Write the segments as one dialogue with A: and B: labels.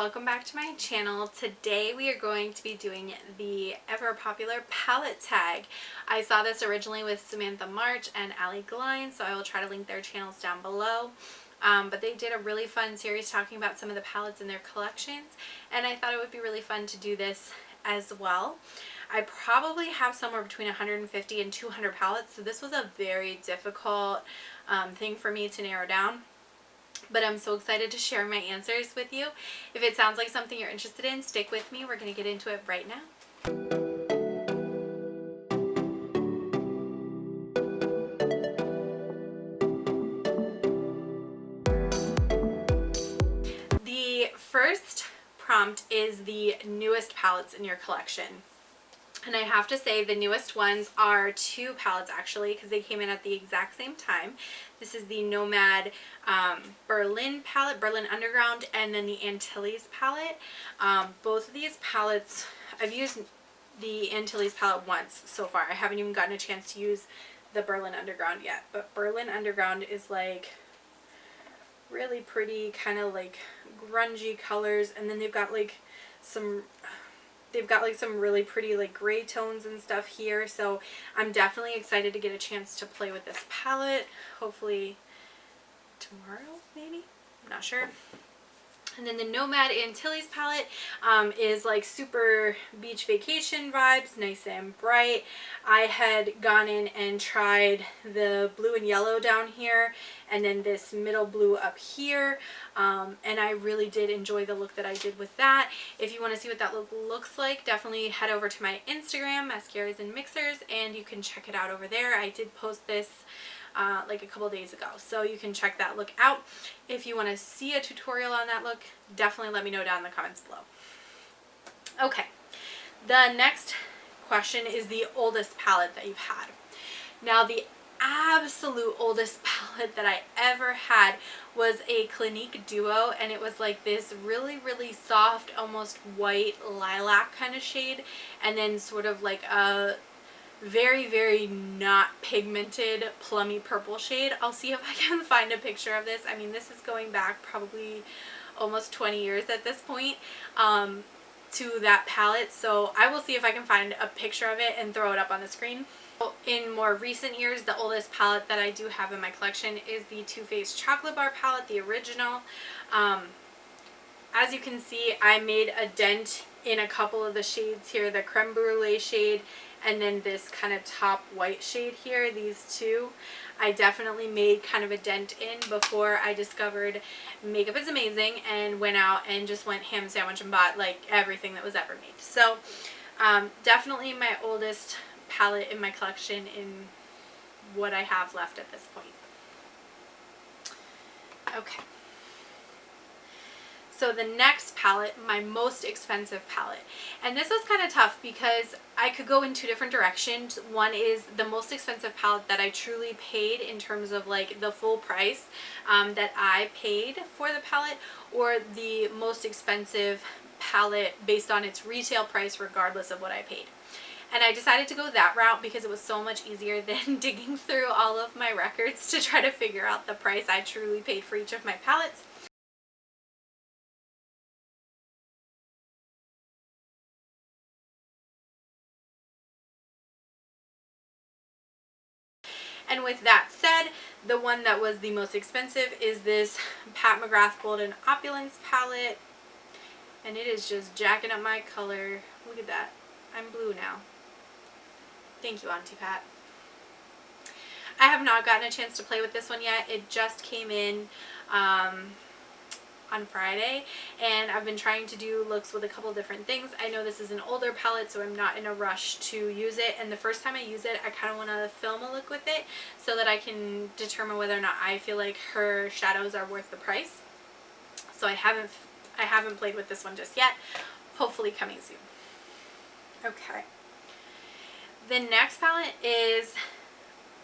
A: welcome back to my channel. Today we are going to be doing the ever popular palette tag. I saw this originally with Samantha March and Allie Glines, so I will try to link their channels down below. But they did a really fun series talking about some of the palettes in their collections, and I thought it would be really fun to do this as well. I probably have somewhere between 150 and 200 palettes, so this was a very difficult thing for me to narrow down. But I'm so excited to share my answers with you. If it sounds like something you're interested in, stick with me. We're going to get into it right now. The first prompt is the newest palettes in your collection. And I have to say the newest ones are two palettes actually, because they came in at the exact same time. This is the Nomad Berlin palette, Berlin Underground, and then the Antilles palette. Both of these palettes, I've used the Antilles palette once so far. I haven't even gotten a chance to use the Berlin Underground yet. But Berlin Underground is like really pretty, kind of like grungy colors, and then they've got like some really pretty like gray tones and stuff here, so I'm definitely excited to get a chance to play with this palette. Hopefully tomorrow, maybe? I'm not sure. And then the Nomad Antilles palette is like super beach vacation vibes, nice and bright. I had gone in and tried the blue and yellow down here, and then this middle blue up here, and I really did enjoy the look that I did with that. If you want to see what that look looks like, definitely head over to my Instagram, Mascaras and Mixers, and you can check it out over there. I did post this like a couple days ago, so you can check that look out. If you want to see a tutorial on that look, definitely let me know down in the comments below. Okay, the next question is the oldest palette that you've had. Now, the absolute oldest palette that I ever had was a Clinique Duo, and it was like this really soft, almost white lilac kind of shade, and then sort of like a very not pigmented plummy purple shade. I'll see if I can find a picture of this. I mean, this is going back probably almost 20 years at this point to that palette, so I will see if I can find a picture of it and throw it up on the screen. In more recent years, the oldest palette that I do have in my collection is the Too Faced Chocolate Bar palette, the original. As you can see, I made a dent in a couple of the shades here, the Creme Brulee shade and then this kind of top white shade here. These two I definitely made kind of a dent in before I discovered makeup is amazing and went out and just went ham sandwich and bought like everything that was ever made. So definitely my oldest palette in my collection in what I have left at this point. Okay. So the next palette, my most expensive palette, and this was kind of tough because I could go in two different directions. One is the most expensive palette that I truly paid in terms of like the full price that I paid for the palette, or the most expensive palette based on its retail price regardless of what I paid. And I decided to go that route because it was so much easier than digging through all of my records to try to figure out the price I truly paid for each of my palettes. And with that said, the one that was the most expensive is this Pat McGrath Golden Opulence palette. And it is just jacking up my color. Look at that. I'm blue now. Thank you, Auntie Pat. I have not gotten a chance to play with this one yet. It just came in on Friday, and I've been trying to do looks with a couple different things. I know this is an older palette, so I'm not in a rush to use it, and the first time I use it, I kind of want to film a look with it so that I can determine whether or not I feel like her shadows are worth the price. So I haven't played with this one just yet. Hopefully coming soon. Okay. The next palette is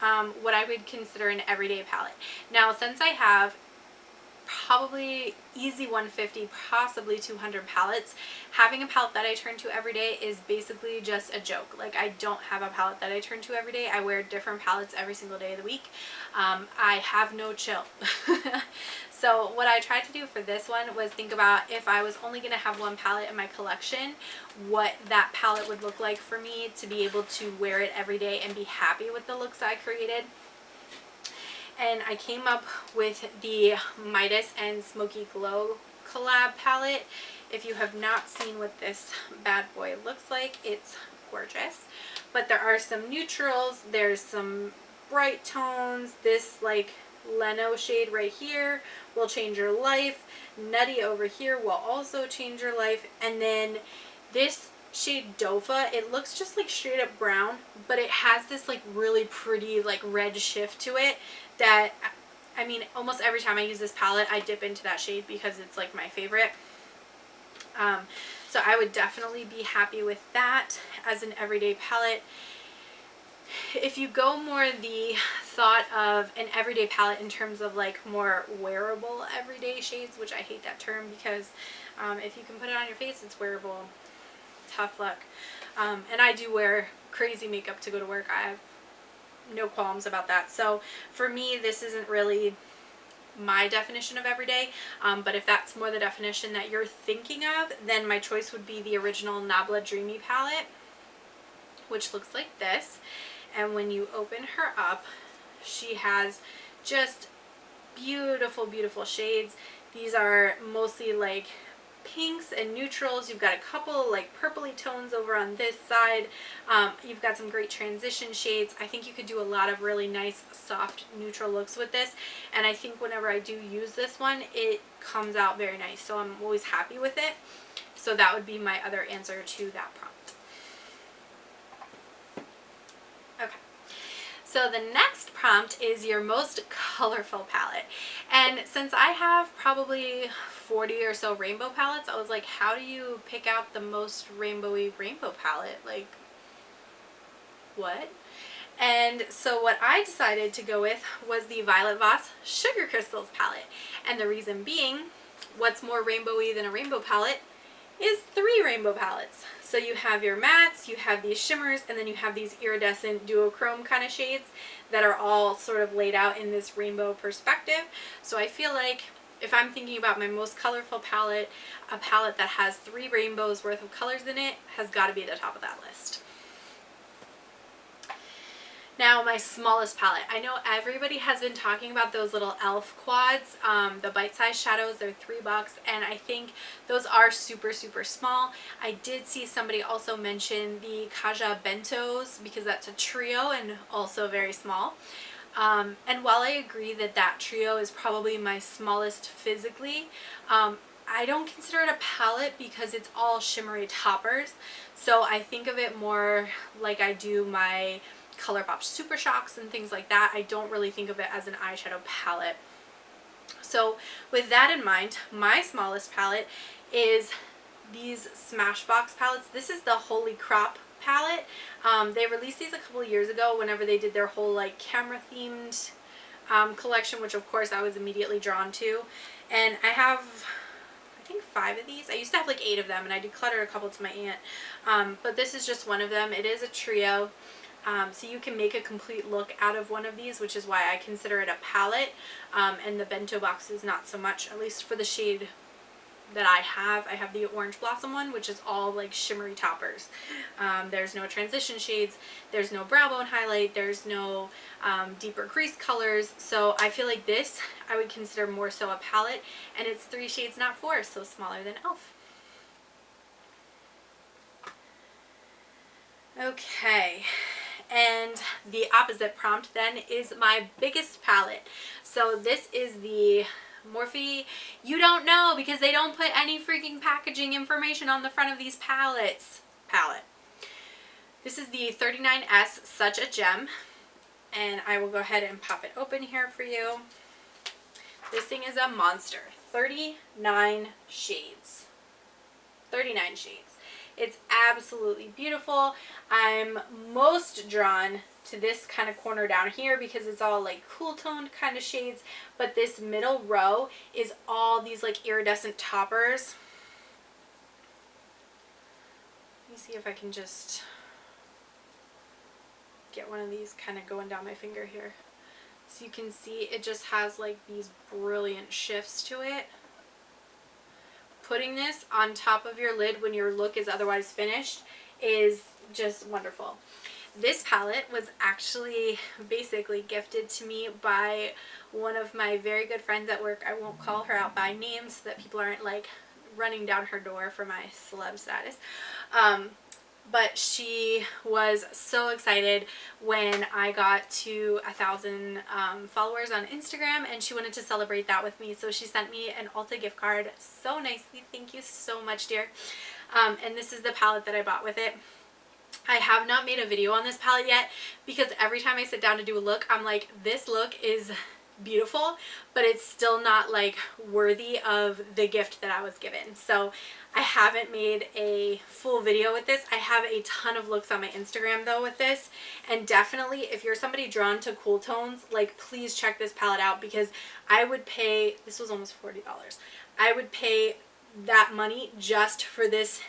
A: what I would consider an everyday palette. Now, since I have probably easy 150, possibly 200 palettes, having a palette that I turn to every day is basically just a joke. Like, I don't have a palette that I turn to every day. I wear different palettes every single day of the week. I have no chill. So what I tried to do for this one was think about if I was only going to have one palette in my collection, what that palette would look like for me to be able to wear it every day and be happy with the looks I created. And I came up with the Midas and Smoky Glow collab palette. If you have not seen what this bad boy looks like, it's gorgeous. But there are some neutrals, there's some bright tones. This like Leno shade right here will change your life. Nutty over here will also change your life. And then this shade Dofa, it looks just like straight up brown, but it has this like really pretty like red shift to it that, I mean, almost every time I use this palette I dip into that shade because it's like my favorite. So I would definitely be happy with that as an everyday palette. If you go more the thought of an everyday palette in terms of like more wearable everyday shades, which I hate that term because if you can put it on your face, it's wearable. Tough luck. And I do wear crazy makeup to go to work. I have no qualms about that. So for me, this isn't really my definition of everyday, but if that's more the definition that you're thinking of, then my choice would be the original Nabla Dreamy palette, which looks like this. And when you open her up, she has just beautiful, beautiful shades. These are mostly like pinks and neutrals. You've got a couple like purpley tones over on this side. You've got some great transition shades. I think you could do a lot of really nice soft neutral looks with this, and I think whenever I do use this one, it comes out very nice, so I'm always happy with it. So that would be my other answer to that prompt. Okay, so the next prompt is your most colorful palette. And since I have probably 40 or so rainbow palettes, I was like, how do you pick out the most rainbowy rainbow palette? Like, what? And so what I decided to go with was the Violet Voss Sugar Crystals palette. And the reason being, what's more rainbowy than a rainbow palette is 3 rainbow palettes. So you have your mattes, you have these shimmers, and then you have these iridescent duochrome kind of shades that are all sort of laid out in this rainbow perspective. So I feel like if I'm thinking about my most colorful palette, a palette that has 3 rainbows worth of colors in it has got to be at the top of that list. Now, my smallest palette. I know everybody has been talking about those little e.l.f. quads, the bite-sized shadows. They're $3, and I think those are super, super small. I did see somebody also mention the Kaja Bentos because that's a trio and also very small. And while I agree that that trio is probably my smallest physically, I don't consider it a palette because it's all shimmery toppers. So I think of it more like I do my ColourPop Super Shocks and things like that. I don't really think of it as an eyeshadow palette. So with that in mind, my smallest palette is these Smashbox palettes. This is the Holy Crop palette. They released these a couple of years ago whenever they did their whole like camera themed collection, which of course I was immediately drawn to. And I have, I think 5 of these. I used to have like 8 of them, and I decluttered a couple to my aunt. But this is just one of them. It is a trio. So you can make a complete look out of one of these, which is why I consider it a palette. And the bento box is not so much, at least for the shade that I have the Orange Blossom one, which is all like shimmery toppers. There's no transition shades, there's no brow bone highlight, there's no deeper crease colors. So I feel like this I would consider more so a palette, and it's 3 shades, not 4, so smaller than e.l.f. Okay. And the opposite prompt then is my biggest palette. So this is the Morphe You Don't Know Because They Don't Put Any Freaking Packaging Information on the front of these palettes palette. This is the 39S Such a Gem, and I will go ahead and pop it open here for you. This thing is a monster. 39 shades. 39 shades. It's absolutely beautiful. I'm most drawn to this kind of corner down here because it's all like cool toned kind of shades, but this middle row is all these like iridescent toppers. Let me see if I can just get one of these kind of going down my finger here. So you can see it just has like these brilliant shifts to it. Putting this on top of your lid when your look is otherwise finished is just wonderful. This palette was actually basically gifted to me by one of my very good friends at work. I won't call her out by name so that people aren't like running down her door for my celeb status. But she was so excited when I got to 1,000 followers on Instagram, and she wanted to celebrate that with me. So she sent me an Ulta gift card so nicely. Thank you so much, dear. And this is the palette that I bought with it. I have not made a video on this palette yet because every time I sit down to do a look, I'm like, this look is beautiful, but it's still not like worthy of the gift that I was given. So I haven't made a full video with this. I have a ton of looks on my Instagram though with this, and definitely if you're somebody drawn to cool tones, like please check this palette out, because I would pay, this was almost $40. I would pay that money just for this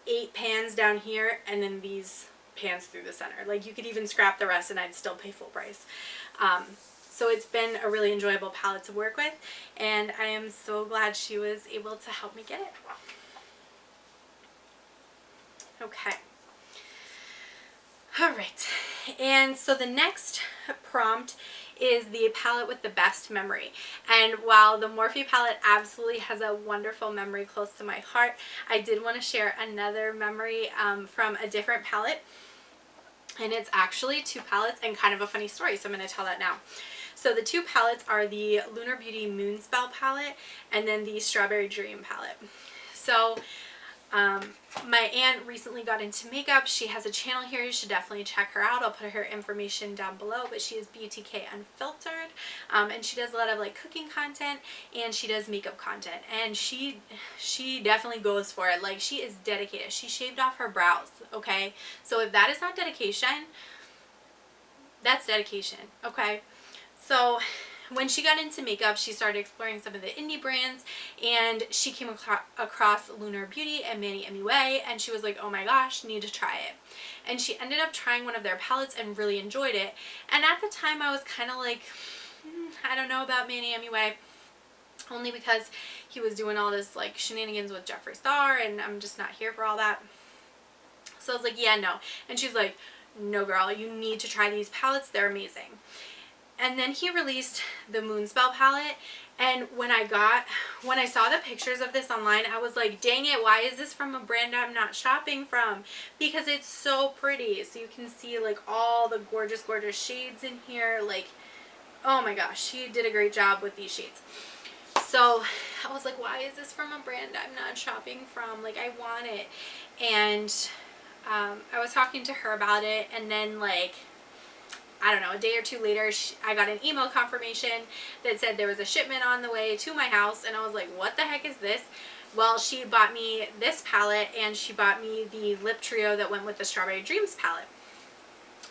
A: 8 pans down here and then these pans through the center. Like you could even scrap the rest and I'd still pay full price. So it's been a really enjoyable palette to work with, and I am so glad she was able to help me get it. Okay. All right. And so the next prompt is the palette with the best memory. And while the Morphe palette absolutely has a wonderful memory close to my heart, I did want to share another memory from a different palette. And it's actually 2 palettes and kind of a funny story, so I'm going to tell that now. So the 2 palettes are the Lunar Beauty Moonspell palette and then the Strawberry Dream palette. So my aunt recently got into makeup. She has a channel here. You should definitely check her out. I'll put her information down below, but she is BeautTK Unfiltered, and she does a lot of like cooking content, and she does makeup content, and she definitely goes for it. Like, she is dedicated. She shaved off her brows, okay? So if that is not dedication, that's dedication, okay? So when she got into makeup, she started exploring some of the indie brands, and she came across Lunar Beauty and Manny MUA, and she was like, oh my gosh, need to try it. And she ended up trying one of their palettes and really enjoyed it. And at the time I was kind of like, I don't know about Manny MUA, only because he was doing all this like shenanigans with Jeffree Star, and I'm just not here for all that. So I was like, yeah, no. And she's like, no girl, you need to try these palettes, they're amazing. And then he released the Moonspell palette, and when I saw the pictures of this online, I was like, dang it, why is this from a brand I'm not shopping from? Because it's so pretty. So you can see like all the gorgeous, gorgeous shades in here. Like, oh my gosh, she did a great job with these shades. So I was like, why is this from a brand I'm not shopping from? Like, I want it. And I was talking to her about it, and then like, I don't know, a day or 2 later, I got an email confirmation that said there was a shipment on the way to my house, and I was like, what the heck is this? Well, she bought me this palette, and she bought me the lip trio that went with the Strawberry Dreams palette.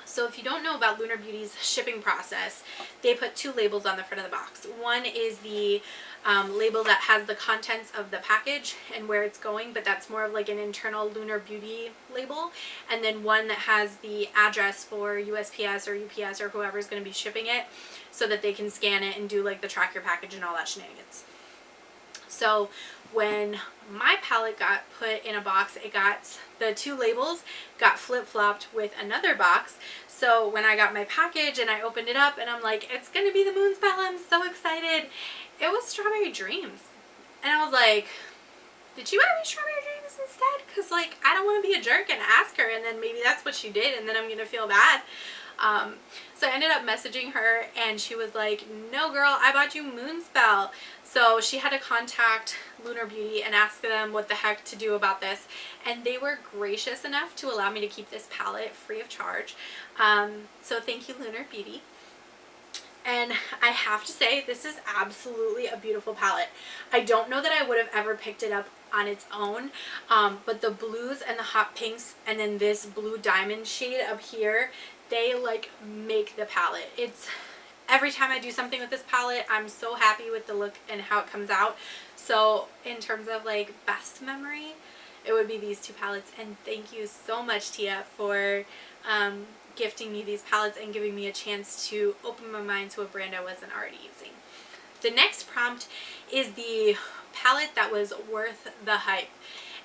A: So if you don't know about Lunar Beauty's shipping process, they put 2 labels on the front of the box. One is the label that has the contents of the package and where it's going, but that's more of like an internal Lunar Beauty label. And then one that has the address for USPS or UPS or whoever's going to be shipping it, so that they can scan it and do like the track your package and all that shenanigans. So when my palette got put in a box, it got, the 2 labels got flip-flopped with another box. So when I got my package and I opened it up, and I'm like, it's going to be the Moonspell, I'm so excited. It was Strawberry Dreams. And I was like, did you buy me Strawberry Dreams instead? Because like, I don't want to be a jerk and ask her, and then maybe that's what she did, and then I'm going to feel bad. So I ended up messaging her, and she was like, no girl, I bought you Moonspell. So she had to contact Lunar Beauty and ask them what the heck to do about this, and they were gracious enough to allow me to keep this palette free of charge. So thank you, Lunar Beauty. And I have to say, this is absolutely a beautiful palette. I don't know that I would have ever picked it up on its own, but the blues and the hot pinks, and then this blue diamond shade up here, they like make the palette. It's, every time I do something with this palette, I'm so happy with the look and how it comes out. So in terms of like best memory, it would be these 2 palettes. And thank you so much, Tia, for gifting me these palettes and giving me a chance to open my mind to a brand I wasn't already using. The next prompt is the palette that was worth the hype.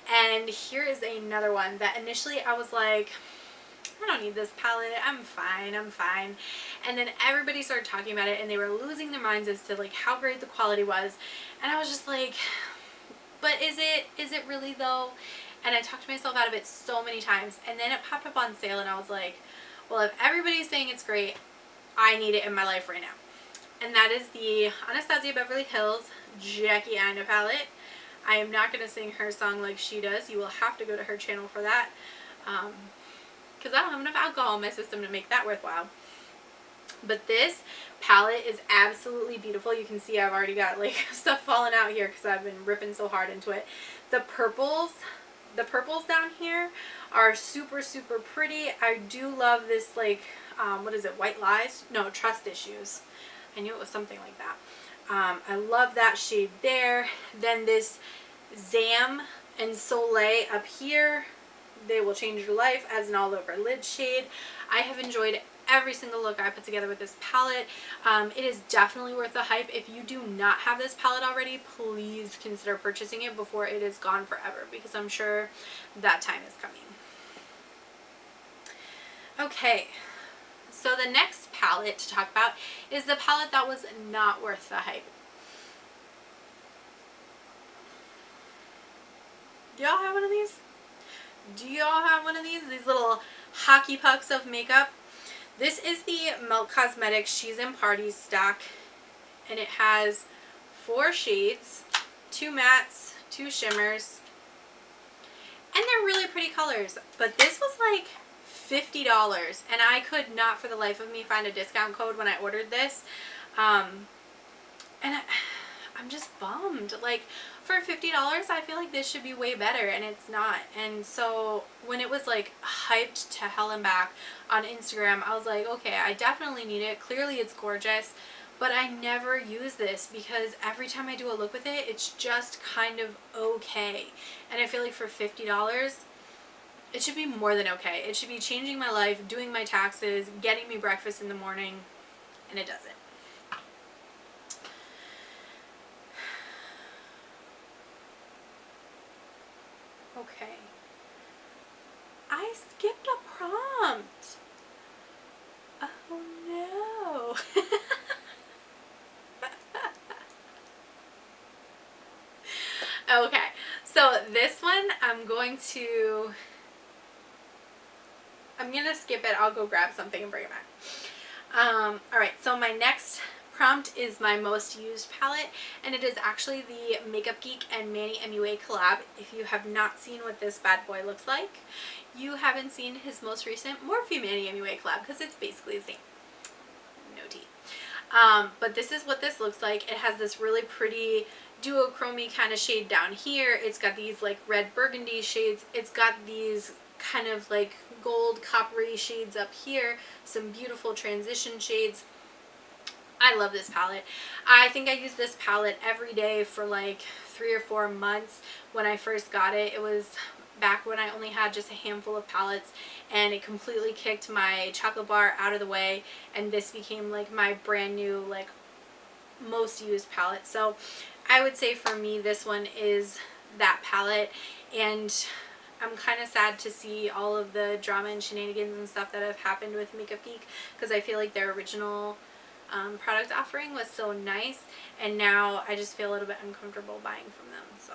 A: And here is another one that initially I was like, I don't need this palette, I'm fine. And then everybody started talking about it and they were losing their minds as to like how great the quality was. And I was just like, but is it really though? And I talked myself out of it so many times. And then it popped up on sale and I was like, well, if everybody's saying it's great, I need it in my life right now. And that is the Anastasia Beverly Hills Jackie Aina palette. I am not going to sing her song like she does. You will have to go to her channel for that. Because I don't have enough alcohol in my system to make that worthwhile. But this palette is absolutely beautiful. You can see I've already got like stuff falling out here because I've been ripping so hard into it. The purples down here are super, super pretty. I do love this like, what is it, White Lies? No, Trust Issues. I knew it was something like that. I love that shade there. Then this Zam and Soleil up here, they will change your life, as an all over lid shade. I have enjoyed every single look I put together with this palette. It is definitely worth the hype. If you do not have this palette already, please consider purchasing it before it is gone forever, because I'm sure that time is coming. Okay, so the next palette to talk about is the palette that was not worth the hype. Do y'all have one of these? Do y'all have one of these? These little hockey pucks of makeup. This is the Milk Cosmetics She's in Parties stock, and it has 4 shades, 2 mattes, 2 shimmers, and they're really pretty colors. But this was like $50, and I could not for the life of me find a discount code when I ordered this. And I'm just bummed. Like, for $50, I feel like this should be way better, and it's not. And so when it was like hyped to hell and back on Instagram, I was like, okay, I definitely need it. Clearly it's gorgeous, but I never use this because every time I do a look with it, it's just kind of okay. And I feel like for $50, it should be more than okay. It should be changing my life, doing my taxes, getting me breakfast in the morning, and it doesn't. Okay. I skipped a prompt. Oh no. Okay, so this one I'm gonna skip it. I'll go grab something and bring it back. Alright, so my next prompt is my most used palette, and it is actually the Makeup Geek and Manny MUA collab. If you have not seen what this bad boy looks like, you haven't seen his most recent Morphe Manny MUA collab, because it's basically the same. No tea. But this is what this looks like. It has this really pretty duochrome kind of shade down here. It's got these like red burgundy shades. It's got these kind of like gold coppery shades up here. Some beautiful transition shades. I love this palette. I think I used this palette every day for like 3 or 4 months when I first got it. It was back when I only had just a handful of palettes, and it completely kicked my chocolate bar out of the way, and this became like my brand new like most used palette. So I would say for me this one is that palette, and I'm kind of sad to see all of the drama and shenanigans and stuff that have happened with Makeup Geek, because I feel like their original product offering was so nice, and now I just feel a little bit uncomfortable buying from them. So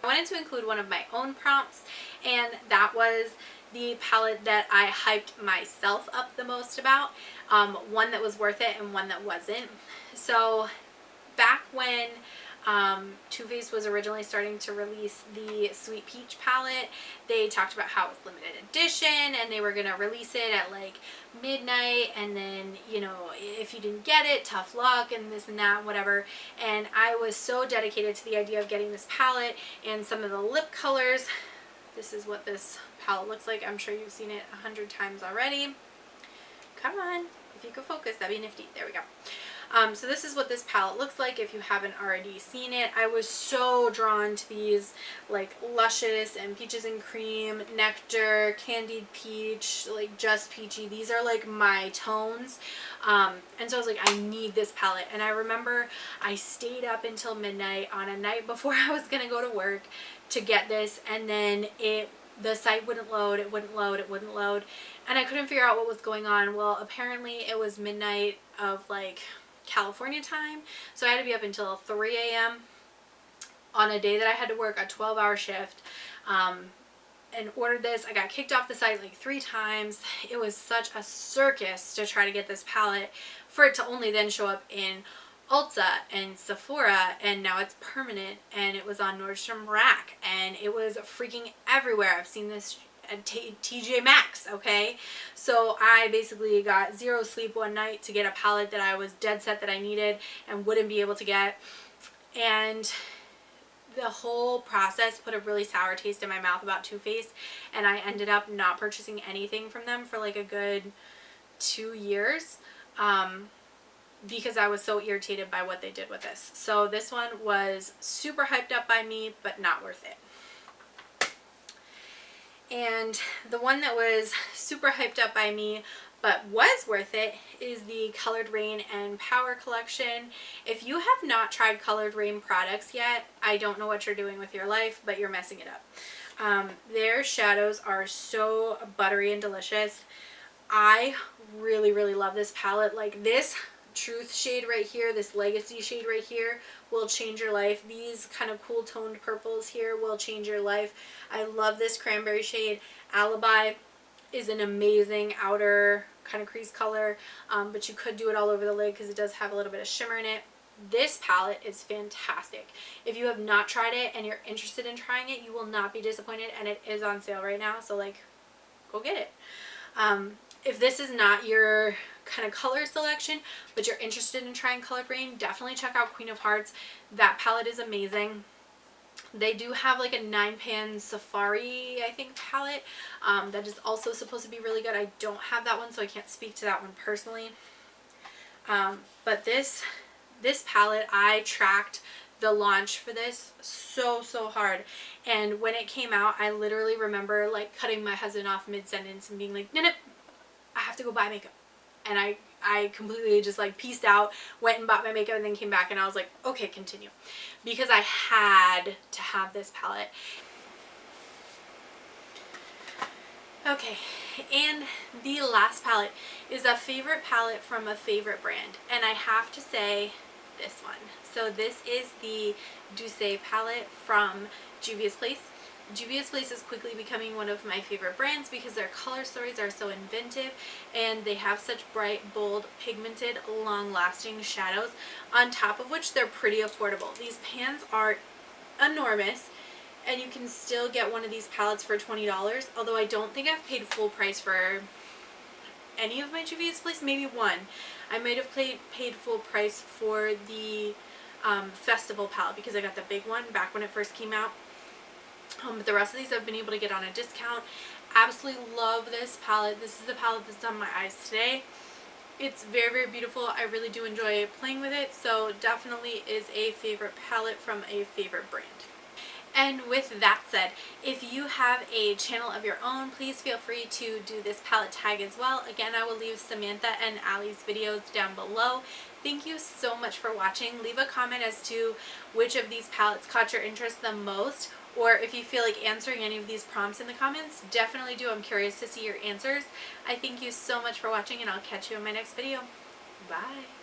A: I wanted to include one of my own prompts, and that was the palette that I hyped myself up the most about, one that was worth it and one that wasn't. So back when Too Faced was originally starting to release the Sweet Peach palette, they talked about how it was limited edition and they were going to release it at like midnight, and then, you know, if you didn't get it, tough luck and this and that, whatever. And I was so dedicated to the idea of getting this palette and some of the lip colors. This is what this palette looks like. I'm sure you've seen it 100 times already. Come on, if you could focus, that'd be nifty. There we go. So this is what this palette looks like if you haven't already seen it. I was so drawn to these like luscious and peaches and cream, nectar, candied peach, like just peachy. These are like my tones. And so I was like, I need this palette. And I remember I stayed up until midnight on a night before I was gonna go to work to get this, and then the site wouldn't load, it wouldn't load, it wouldn't load, and I couldn't figure out what was going on. Well, apparently it was midnight of like California time, so I had to be up until 3 a.m. on a day that I had to work a 12-hour shift, and ordered this. I got kicked off the site like 3 times. It was such a circus to try to get this palette for it to only then show up in Ulta and Sephora, and now it's permanent, and it was on Nordstrom Rack, and it was freaking everywhere. I've seen this at TJ Maxx, okay? So I basically got 0 sleep one night to get a palette that I was dead set that I needed and wouldn't be able to get, and the whole process put a really sour taste in my mouth about Too Faced, and I ended up not purchasing anything from them for like a good 2 years, because I was so irritated by what they did with this. So this one was super hyped up by me, but not worth it. And the one that was super hyped up by me but was worth it is the Colored Rain and Power collection. If you have not tried Colored Rain products yet, I don't know what you're doing with your life, but you're messing it up. Their shadows are so buttery and delicious. I really, really love this palette. Like this Truth shade right here, this Legacy shade right here will change your life. These kind of cool toned purples here will change your life. I love this cranberry shade. Alibi is an amazing outer kind of crease color, but you could do it all over the lid because it does have a little bit of shimmer in it. This palette is fantastic. If you have not tried it and you're interested in trying it, you will not be disappointed, and it is on sale right now, so like go get it. If this is not your kind of color selection, but you're interested in trying Colored Rain, definitely check out Queen of Hearts. That palette is amazing. They do have like a 9-pan Safari, I think, palette that is also supposed to be really good. I don't have that one, so I can't speak to that one personally. But this palette, I tracked the launch for this so hard, and when it came out, I literally remember like cutting my husband off mid-sentence and being like, no, I have to go buy makeup. And I completely just like peaced out, went and bought my makeup, and then came back, and I was like, okay, continue, because I had to have this palette. Okay, and the last palette is a favorite palette from a favorite brand, and I have to say this one. So this is the Douce palette from Juvia's Place. Juvia's Place is quickly becoming one of my favorite brands because their color stories are so inventive, and they have such bright, bold, pigmented, long-lasting shadows, on top of which they're pretty affordable. These pans are enormous, and you can still get one of these palettes for $20, although I don't think I've paid full price for any of my Juvia's Place, maybe one. I might have paid full price for the Festival palette because I got the big one back when it first came out. But the rest of these I've been able to get on a discount. Absolutely love this palette. This is the palette that's on my eyes today. It's very beautiful. I really do enjoy playing with it, so definitely is a favorite palette from a favorite brand. And with that said, if you have a channel of your own, please feel free to do this palette tag as well. Again, I will leave Samantha and Allie's videos down below. Thank you so much for watching. Leave a comment as to which of these palettes caught your interest the most, or if you feel like answering any of these prompts in the comments, definitely do. I'm curious to see your answers. I thank you so much for watching, and I'll catch you in my next video. Bye.